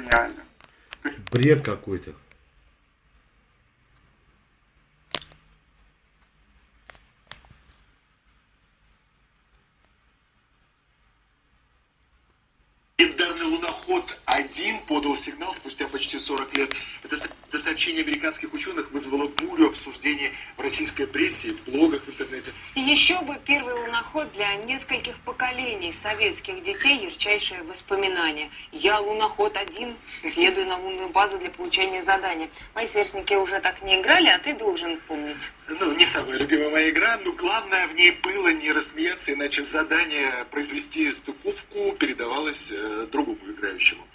гениально. Бред какой-то. Легендарный луноход-1 подал сигнал спустя почти 40 лет. Это сообщение американских ученых вызвало бурю обсуждений в российской прессе, в блогах, в интернете. И еще бы первый луноход для нескольких поколений советских детей ярчайшее воспоминание. Я луноход-1, следую на лунную базу для получения задания. Мои сверстники уже так не играли, а ты должен помнить. Ну, не самая любимая моя игра, но главное в ней было не рассмеяться, иначе задание произвести стыковку передавалось другому играющему.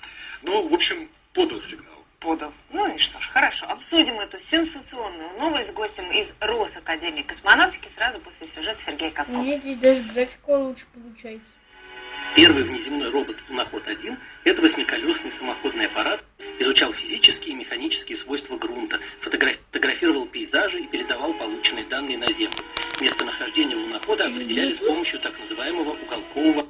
Ну, в общем, подал сигнал. Подал. Ну и что ж, хорошо. Обсудим эту сенсационную новость с гостем из Росакадемии космонавтики сразу после сюжета Сергея Капкова. Мне здесь даже графика лучше получается. Первый внеземной робот «Луноход-1» – это восьмиколесный самоходный аппарат, изучал физические и механические свойства грунта, фотографировал пейзажи и передавал полученные данные на Землю. Местонахождение лунохода определяли с помощью так называемого уголкового...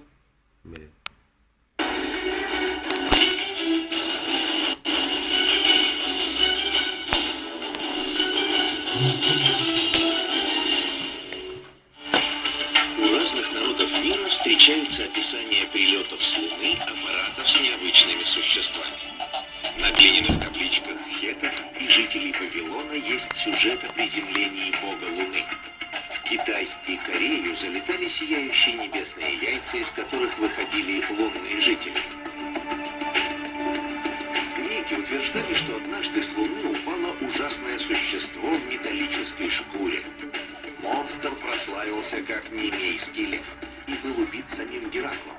У разных народов мира встречаются описания прилетов с Луны аппаратов с необычными существами. На глиняных табличках хеттов и жителей Вавилона есть сюжет о приземлении бога Луны. В Китай и Корею залетали сияющие небесные яйца, из которых выходили лунные жители. Греки утверждали, что однажды с Луны упало ужасное существо в металлической шкуре. Монстр прославился как немейский лев и был убит самим Гераклом.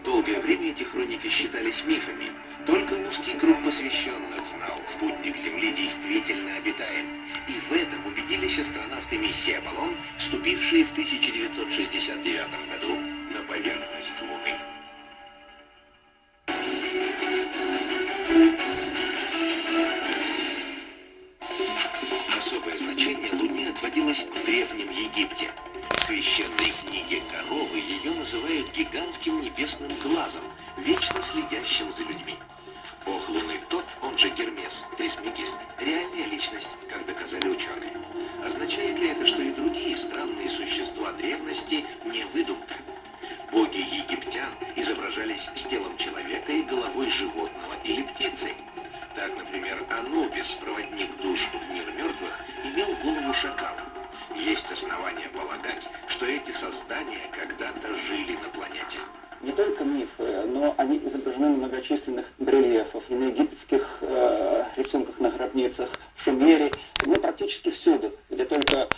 Долгое время эти хроники считались мифами. Только узкий круг посвященных знал, спутник Земли действительно обитаем. И в этом убедились астронавты миссии «Аполлон», вступившие в 1969 году на поверхность Луны. Особое значение Луне отводилось в Древнем Египте. В священной книге Коровы ее называют гигантским небесным глазом, вечно следящим за людьми. Бог Луны Тот, он же Гермес, Трисмегист, реальная личность, как доказали ученые. Означает ли это, что и другие странные существа древности не выдумка? Боги египтян изображались с телом человека и головой животного или птицы. Так, например, Анубис, проводник душ в мир мертвых, имел голову шакала. Есть основания полагать, что эти создания когда-то жили на планете. Не только мифы, но они изображены на многочисленных барельефах и на египетских рисунках на гробницах, в Шумере, ну практически всюду, где только